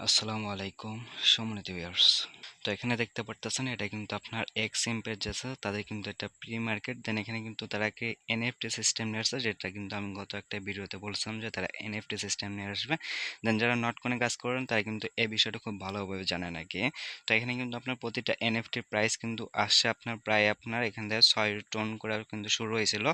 আসসালামু আলাইকুম সম্মানিত ভিউয়ার্স। তো এখানে দেখতে পারতেছেন এটা কিন্তু আপনার এক্সএম পেজ আছে, তাদের কিন্তু একটা প্রি মার্কেট। দেন এখানে কিন্তু তারা কি এনএফটি সিস্টেম নিয়ে আসছে, যেটা কিন্তু আমি গত একটা ভিডিওতে বলছিলাম যে তারা এনএফটি সিস্টেম নিয়ে আসবে। দেন যারা নট কয়েনে কাজ করেন তারা কিন্তু এই বিষয়টা খুব ভালোভাবে জানেন আর কি। তো এখানে কিন্তু আপনার প্রতিটা এনএফটির প্রাইস কিন্তু আসছে আপনার প্রায় আপনার এখান থেকে 6 টন করে কিন্তু শুরু হয়েছিল।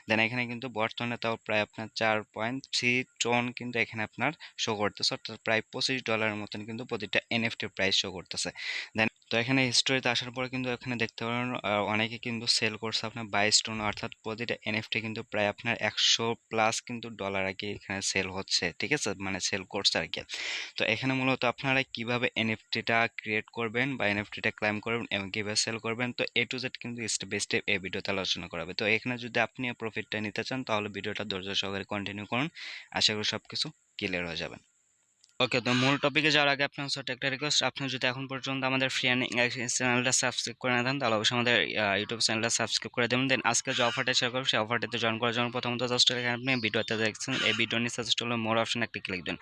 দেন এখানে কিন্তু বর্তমানে তাও প্রায় আপনার 4.3 টন কিন্তু এখানে আপনার শো করতেছে, অর্থাৎ প্রায় $25 মতন কিন্তু প্রতিটা এনএফটি প্রাইস শো করতেছে। দেন তো এখানে হিস্টোরিতে আসার পরে কিন্তু এখানে দেখতে পারেন অনেকে কিন্তু সেল করছে আপনার 22 টন, অর্থাৎ প্রতিটা এনএফটি কিন্তু প্রায় আপনার 100+ কিন্তু ডলার আর কি এখানে সেল হচ্ছে, ঠিক আছে, মানে সেল করছে আর কি। তো এখানে মূলত আপনারা কিভাবে এনএফটিটা ক্রিয়েট করবেন বা এনএফটিটা ক্লাইম করবেন এবং কিভাবে সেল করবেন, তো এ টু জেড কিন্তু স্টেপ বাই স্টেপ এই ভিডিওতে আলোচনা করা হবে। তো এখানে যদি আপনি প্রফিটটা নিতে চান তাহলে ভিডিওটা ধৈর্য সহকারে কন্টিনিউ করুন, আশা করি সবকিছু ক্লিয়ার হয়ে যাবে। ওকে, তো মূল টপিকে যাওয়ার আগে আপনার সাথে একটা রিকোয়েস্ট, আপনি যদি এখন পর্যন্ত আমাদের ফ্রি আর্নিং চ্যানেলটা সাবস্ক্রাইব করে না দেন তাহলে অবশ্যই আমাদের ইউটিউব চ্যানেলটা সাবস্ক্রাইব করে দেবেন। দেন আজকে যে অফারটা শেয়ার করবো সেই অফারটাতে জয়েন করার জন্য প্রথমত জাস্ট এখানে আপনি ভিডিওতে দেখছেন, এই ভিডিও নিয়ে জাস্ট হলো মোর অপশন একটা ক্লিক দেন।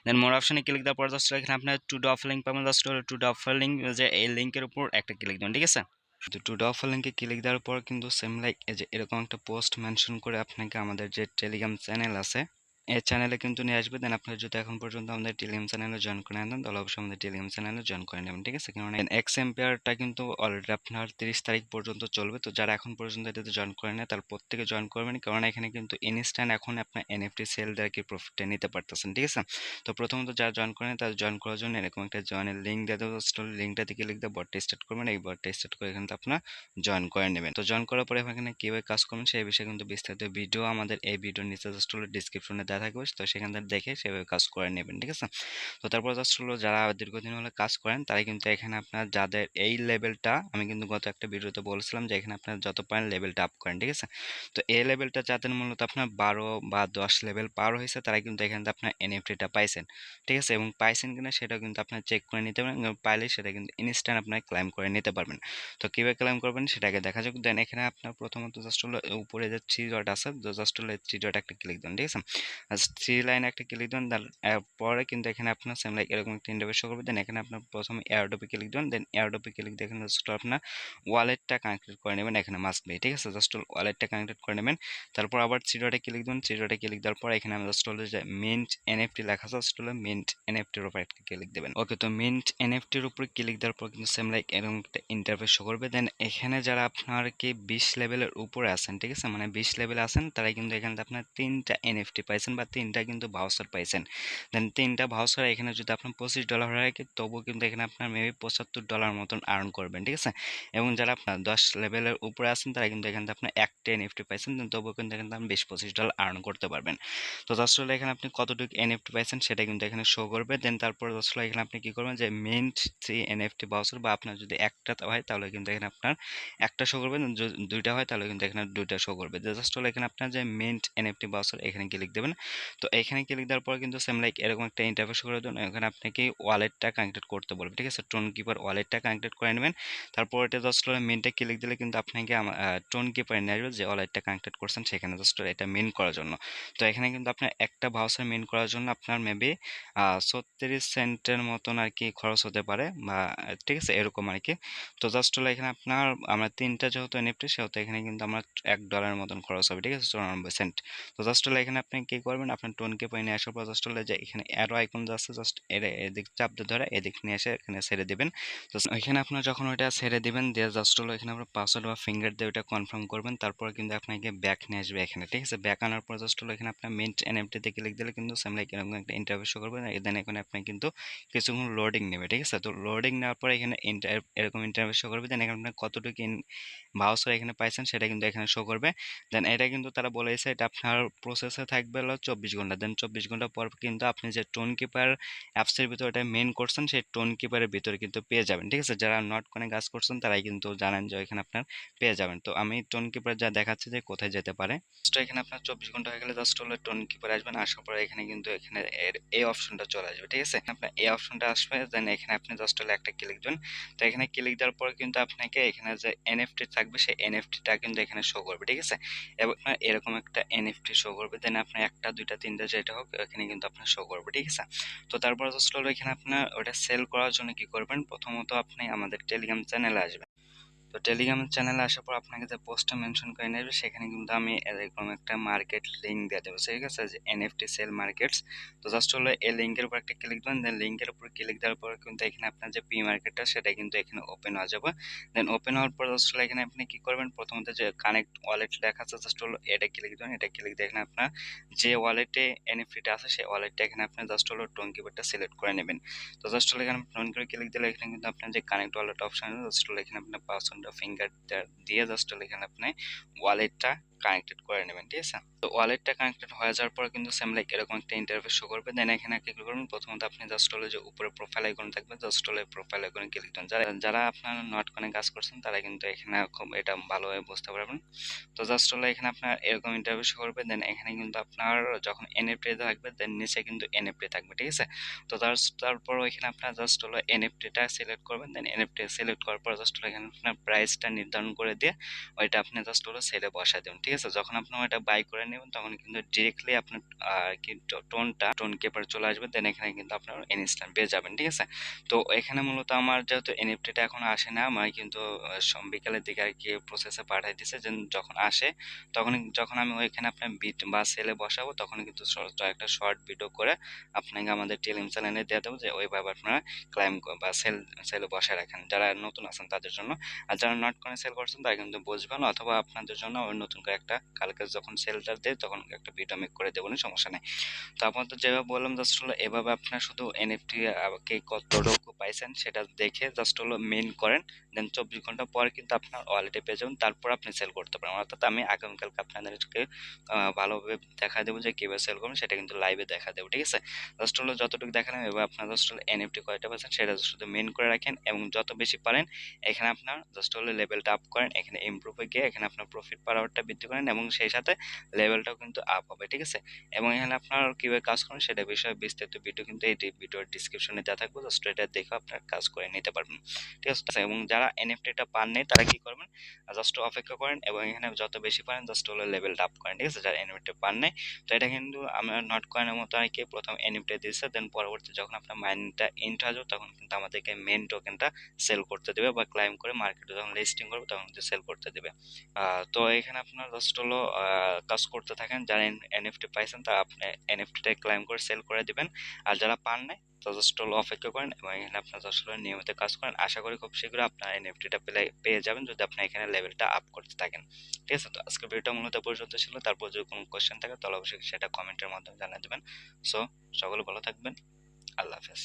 দেন মোর অপশনে ক্লিক দেওয়ার পর জাস্ট এখানে আপনার টু ডে অফার লিঙ্ক পাবেন, জাস্ট হলো টু ডে অফার লিঙ্ক, যে এই লিঙ্কের উপর একটা ক্লিক দেন, ঠিক আছে। তো টু ডে অফার লিঙ্কে ক্লিক দেওয়ার পর কিন্তু সেম লাইক এই যে এরকম একটা পোস্ট মেনশন করে আপনাকে আমাদের যে টেলিগ্রাম চ্যানেল আছে এই চ্যানেলে কিন্তু নিয়ে আসবে। দেন আপনারা যদি এখন পর্যন্ত আমাদের টেলিগ্রাম চ্যানেলে জয়েন করে নেন তাহলে অবশ্যই আমাদের টেলিগ্রাম চ্যানেলে জয়েন করে নেবেন, ঠিক আছে। কারণ এক্স এম্পেয়ারটা কিন্তু অলরেডি আপনার 30 তারিখ পর্যন্ত চলবে। তো যারা এখন পর্যন্ত এটাতে জয়েন করে নেয় তার প্রত্যেকে জয়েন করবেন, কারণ এখানে কিন্তু ইনস্ট্যান্ট এখন আপনার এনএফটি সেল দিয়ে কি প্রফিটটা নিতে পারতেছেন, ঠিক আছে। তো প্রথমত যারা জয়েন করেন তাদের জয়েন করার জন্য এরকম একটা জয়েনের লিঙ্ক দিয়ে দেবো, লিঙ্কটা থেকে লিখতে বটটা স্টার্ট করবেন, এই বটটা স্টার্ট করে কিন্তু আপনার জয়েন করে নেবেন। তো জয়েন করার পরে এখানে কিভাবে কাজ করবেন সেই বিষয়ে কিন্তু বিস্তারিত ভিডিও আমাদের এই ভিডিওর নিচে জাস্ট হলো ডিসক্রিপশনে দেওয়া থাকবে, তো সেখান থেকে দেখে সেভাবে কাজ করে নেবেন, ঠিক আছে। তো তারপর জাস্ট হলো যারা দীর্ঘদিন হলে কাজ করেন তারা কিন্তু এখানে আপনার যাদের এই লেভেলটা, আমি কিন্তু গত একটা ভিডিওতে বলছিলাম যে এখানে আপনার যত পারেন লেভেলটা আপ করেন, ঠিক আছে। তো এই লেভেলটা যাদের মূলত আপনার 12 বা 10 লেভেল পার হয়েছে তারা কিন্তু এখানে আপনার এনএফটিটা পাইছেন, ঠিক আছে। এবং পাইছেন কিনা সেটা কিন্তু আপনার চেক করে নিতে পারেন, এবং পাইলে সেটা কিন্তু ইনস্ট্যান্ট আপনার ক্লাইম করে নিতে পারবেন। তো কিভাবে ক্লেম করবেন সেটাকে দেখা যাক। দেন এখানে আপনার প্রথমত জাস্ট হলো উপরে যে থ্রি ডট আছে, জাস্ট হলো থ্রি ডট একটা ক্লিক দেন, ঠিক আছে। থ্রি লাইন একটা ক্লিক দেন, পরে কিন্তু এখানে আপনার সেম লাইক এরকম একটা ইন্টারফেস শো করবে। দেন এখানে আপনার প্রথমে এয়ারড্রপে ক্লিক দেন, দেন এয়ারড্রপে ক্লিক দিয়ে এখানে জাস্ট আপনার ওয়ালেটটা কানেক্টেড করে নেবেন, এখানে মাস্ট বি, ঠিক আছে। জাস্ট ওয়ালেটটা কানেক্টেড করে নেবেন। তারপর আবার থ্রি ডটে ক্লিক দেন, থ্রি ডটে ক্লিক দেওয়ার পর এখানে আমরা জাস্ট হলো যে মিন্ট এনএফটি লেখা জাস্ট হলো মিন্ট এনএফটির উপর একটা ক্লিক দেবেন। ওকে, তো মিন্ট এনএফটির উপর ক্লিক দেওয়ার পর কিন্তু সেম লাইক এরকম একটা ইন্টারফেস শো করবে। দেন এখানে যারা আপনার কি 20 লেভেলের উপরে আছেন, ঠিক আছে, মানে 20 লেভেলে আছেন তারাই কিন্তু এখানে আপনার 3টা এনএফটি পাইছেন বা 3টা কিন্তু ভাউচার পাইছেন। দেন 3টা ভাউচার এখানে যদি আপনার $25 হয়ে রাখে তবুও কিন্তু এখানে আপনার মেবি $75 মতন আর্ন করবেন, ঠিক আছে। এবং যারা আপনার 10 লেভেলের উপরে আছেন তারা কিন্তু এখানে আপনার একটা এনএফটি পাইছেন, তবুও কিন্তু এখানে আপনি 20-25 ডলার আর্ন করতে পারবেন। তো জাস্ট হলো এখানে আপনি কতটুকু এনএফটি পাইছেন সেটা কিন্তু এখানে শো করবে। দেন তারপর জাস্ট হলো এখানে আপনি কি করবেন যে মিন্ট 3 এনএফটি ভাউচার, বা আপনার যদি একটা হয় তাহলে কিন্তু এখানে আপনার একটা শো করবে, যদি দুইটা হয় তাহলে কিন্তু এখানে দুইটা শো করবে। জাস্ট হলো এখানে আপনার যে মিন্ট এনএফটি ভাউচার এখানে ক্লিক দেবেন। তো এখানে ক্লিক দেওয়ার পর কিন্তু সেম লাইক এরকম একটা ইন্টারফেস করে দেবেন, এখানে আপনাকে ওয়ালেটটা কানেক্টেড করতে বলবে, ঠিক আছে। টোন কিপার ওয়ালেটটা কানেক্টেড করে নেবেন। তারপর এটা জাস্ট হলো মিন্টে ক্লিক দিলে কিন্তু আপনাকে টোন কিপার নিয়ে আসবে যে ওয়ালেটটা কানেক্টেড করছেন সেখানে, জাস্ট এটা মেন করার জন্য। তো এখানে কিন্তু আপনার একটা ভাউচার মেন করার জন্য আপনার মেবি 36 সেন্টের মতন আর কি খরচ হতে পারে, বা ঠিক আছে এরকম আর কি। তো জাস্ট হলো এখানে আপনার আমরা 3টা যেহেতু এনএফটি সেহেতু এখানে কিন্তু আমার $1 মতন খরচ হবে, ঠিক আছে, 94 সেন্ট। তো জাস্ট হলো এখানে আপনি কি করবেন, আপনার টোনকে পাই নিয়ে আসার পর জাস্ট হলো যে এখানে অ্যারো আইকন আছে, জাস্ট এদিক চাপ দিয়ে ধরে এদিক নিয়ে এসে এখানে ছেড়ে দিবেন। তো এখানে আপনার যখন ওইটা ছেড়ে দিবেন দিয়ে জাস্ট হলো এখানে আপনার পাসওয়ার্ড বা ফিঙ্গার দিয়ে ওইটা কনফার্ম করবেন, তারপর কিন্তু আপনাকে ব্যাক নিয়ে আসবে এখানে, ঠিক আছে। ব্যাক আনার পর জাস্ট হলো এখানে আপনার মিন্ট এনএফটি তে ক্লিক দিলে কিন্তু সেম লাইক এরকম একটা ইন্টারফেস শো করবে। দেন এখানে আপনি কিন্তু কিছুক্ষণ লোডিং নেবে, ঠিক আছে। তো লোডিং নেওয়ার পর এখানে এরকম ইন্টারফেস শো করবে। দেন এখানে আপনি কতটুকু ভাউচার এখানে পাইছেন সেটা কিন্তু এখানে শো করবে। দেন এটা কিন্তু তারা বলেছে এটা আপনার প্রসেসে থাকবে হলো 24 ঘন্টা। দেন 24 ঘন্টা পর কিন্তু আপনি যে টোন কিপার অ্যাপসের ভিতরে এটা মেন করছেন সেই টোন কিপারের ভিতরে কিন্তু পেয়ে যাবেন, ঠিক আছে। যারা নট কোনে কাজ করছেন তারাই কিন্তু জানেন যে এখানে আপনার পেয়ে যাবেন। তো আমি টোন কিপার যা দেখাচ্ছি যে কোথায় যেতে পারে, তো এখানে আপনার 24 ঘন্টা হয়ে গেলে জাস্ট হলো টোন কিপার আসবেন, আসার পরে এখানে কিন্তু এখানে এই অপশনটা চলে আসবে, ঠিক আছে। আপনার এই অপশনটা আসবে, দেন এখানে আপনি জাস্ট হলো একটা ক্লিক দেন। তো এখানে ক্লিক দেওয়ার পর কিন্তু আপনাকে এখানে যে এনএফটি থাকবে সেই এনএফটিটা কিন্তু এখানে শো করবে, ঠিক আছে। এবং আপনার এরকম একটা এনএফটি শো করবে। দেন আপনার 1, 2টা 3টা যেটা হোক এখানে কিন্তু আপনার শো করবে, ঠিক আছে? তো তারপর জাস্ট হলো এখানে আপনার ওটা সেল করার জন্য কি করবেন, প্রথমত আপনি আমাদের টেলিগ্রাম চ্যানেলে আসবেন। তো টেলিগ্রাম চ্যানেলে আসার পর আপনাকে যে পোস্টটা মেনশন করে নেবে সেখানে কিন্তু আমি এরকম একটা মার্কেট লিঙ্ক দিয়ে দেবো, ঠিক আছে, যে এনএফটি সেল মার্কেটস। তো জাস্ট হলো এই লিঙ্কের উপর একটা ক্লিক দেবেন, দেন লিঙ্কের উপর ক্লিক দেওয়ার পর কিন্তু এখানে আপনার যে প্রি মার্কেটটা সেটা কিন্তু এখানে ওপেন হয়ে যাবে। দেন ওপেন হওয়ার পর জাস্ট হলো এখানে আপনি কি করবেন, প্রথমত যে কানেক্ট ওয়ালেট লেখা আছে জাস্ট হলো এটা ক্লিক দেবেন। এটা ক্লিক দিয়ে এখানে আপনার যে ওয়ালেটে এনএফটিটা আছে সেই ওয়ালেটটা এখানে আপনি জাস্ট হলো টোন কিবোর্ডটা সিলেক্ট করে নেবেন। তো জাস্ট হলো এখানে টোন করে ক্লিক দিলে এখানে কিন্তু আপনার যে কানেক্ট ওয়ালেট অপশন আছে জাস্ট হলো এখানে আপনার পাসওয়ার্ডটা ফিঙ্গার দিয়ে জাস্ট হলো এখানে আপনি ওয়ালেটটা কানেক্টেড করে নেবেন, ঠিক আছে? তো ওয়ালেটটা কানেক্টেড হয়ে যাওয়ার পর কিন্তু সেম লাইক এরকম একটা ইন্টারফেস শো করবে। দেন এখানে কি করবেন, প্রথমত আপনি জাস্ট হলো যে উপরে প্রোফাইল আইকন থাকবে জাস্ট হলো প্রোফাইল আইকনে ক্লিক দেন। যারা যারা আপনার নট কয়েনে কাজ করছেন তারা কিন্তু এখানে খুব এটা ভালোভাবে বুঝতে পারবেন। তো জাস্ট হলো এখানে আপনার এরকম ইন্টারভিউ শো করবে। দেন এখানে কিন্তু আপনার যখন এনএফটি থাকবে দেন নিচে কিন্তু এনএফটি থাকবে, ঠিক আছে? তো তারপর এখানে আপনার জাস্ট হলো এনএফটিটা সিলেক্ট করবেন। দেন এনএফটি সিলেক্ট করার পর জাস্ট হলো এখানে আপনার প্রাইসটা নির্ধারণ করে দিয়ে ওইটা আপনি জাস্ট হলো সেলে বসায় দেবেন, ঠিক আছে? যখন আপনি ওইটা বাই করে নেবেন তখন কিন্তু ডিরেক্টলি আপনার কি টোন কেপার চলে আসবে। দেন এখানে কিন্তু আপনার ইনস্ট্যান্ট পেয়ে যাবেন, ঠিক আছে? তো এখানে মূলত আমার যেহেতু এনএফটিটা এখন আসে না, আমার কিন্তু বিকালের দিকে আর কি প্রসেসে পাঠাই দিছে, যে যখন আসে তখন যখন আমি ওইখানে আপনার বিট বা সেলে বসাবো তখন কিন্তু একটা শর্ট ভিডিও করে আপনাকে আমাদের টেলিগ্রাম চ্যানেলে দিয়ে দেবো, যে ওইভাবে আপনারা ক্লাইম বা সেলে বসায় রাখেন যারা নতুন আছেন তাদের জন্য। আর যারা নট করে সেল করছেন তারা কিন্তু বুঝবেন, অথবা আপনাদের জন্য ওই নতুন করে একটা কালকে যখন সেলটা দেয় তখন একটা ভিডিও মেক করে দেবো, সমস্যা নেই। তো আপনাদের যেভাবে বললাম জাস্ট হলো এভাবে আপনার শুধু এনএফটি কে কতটুকু পাইছেন সেটা দেখে জাস্ট হলো মেইন করেন। দেন 24 ঘন্টা পর কিন্তু আপনার ওয়ালেটে পেয়ে যাবেন, তারপর আপনি সেল করতে পারেন। অর্থাৎ আমি আগামীকালকে আপনাদেরকে ভালোভাবে দেখা দেবো যে কীভাবে সেল করবেন, সেটা কিন্তু লাইভে দেখা দেবো, ঠিক আছে? জাস্ট হলো যতটুকু দেখালাম এবার আপনার জাস্ট হলো এনএফটি কয়টা পাচ্ছেন সেটা শুধু মেইন করে রাখেন, এবং যত বেশি পারেন এখানে আপনার জাস্ট হলো লেভেলটা আপ করেন। এখানে ইমপ্রুভে গিয়ে এখানে আপনার প্রফিট পার আওয়ারটা বৃদ্ধি করেন এবং সেই সাথে লেভেলটাও কিন্তু আপ হবে, ঠিক আছে? এবং এখানে আপনার কিভাবে কাজ করেন সেটা বিষয়ে বিস্তারিত ভিডিও কিন্তু এই ভিডিওর ডিসক্রিপশনে দেওয়া থাকবে, জাস্ট এটা দেখে আপনার কাজ করে নিতে পারবেন, ঠিক আছে? এবং যারা এনএফটিটা পান নাই তারা কি করবেন, জাস্ট অপেক্ষা করেন এবং এখানে যত বেশি পারেন জাস্ট হলো লেভেলটা আপ করেন, ঠিক আছে? যারা এনএফটি পান নাই, তো এটা কিন্তু আমার নট কয়েনের মতো আর কি প্রথম এনএফটি দিচ্ছে, দেন পরবর্তী যখন আপনার মাইন্ডটা এন্ড হয়ে যাবে তখন কিন্তু আমাদেরকে মেন টোকেনটা সেল করতে দেবে, বা ক্লাইম করে মার্কেটে যখন লিস্টিং করবে তখন কিন্তু সেল করতে দেবে। তো এখানে আপনার জাস্ট হলো কাজ করতে থাকেন। যারা এনএফটি পাইছেন তারা আপনি এনএফটিটা ক্লাইম করে সেল করে দিবেন, আর যারা পান নাই তো জাস্ট হলো অপেক্ষা করেন এবং এখানে আপনার জাস্ট হলো নিয়মিত কাজ করেন। আশা করি খুব শীঘ্রই আপনার এনএফটিটা পেয়ে যাবেন যদি আপনি এখানে লেভেলটা আপ করতে থাকেন, ঠিক আছে? তো আজকের ভিডিওটা মূলত পর্যন্ত ছিল। তারপর যদি কোনো কোয়েশ্চেন থাকে তাহলে অবশ্যই সেটা কমেন্টের মাধ্যমে জানিয়ে দেবেন। সো সকলে ভালো থাকবেন। আল্লাহ হাফেজ।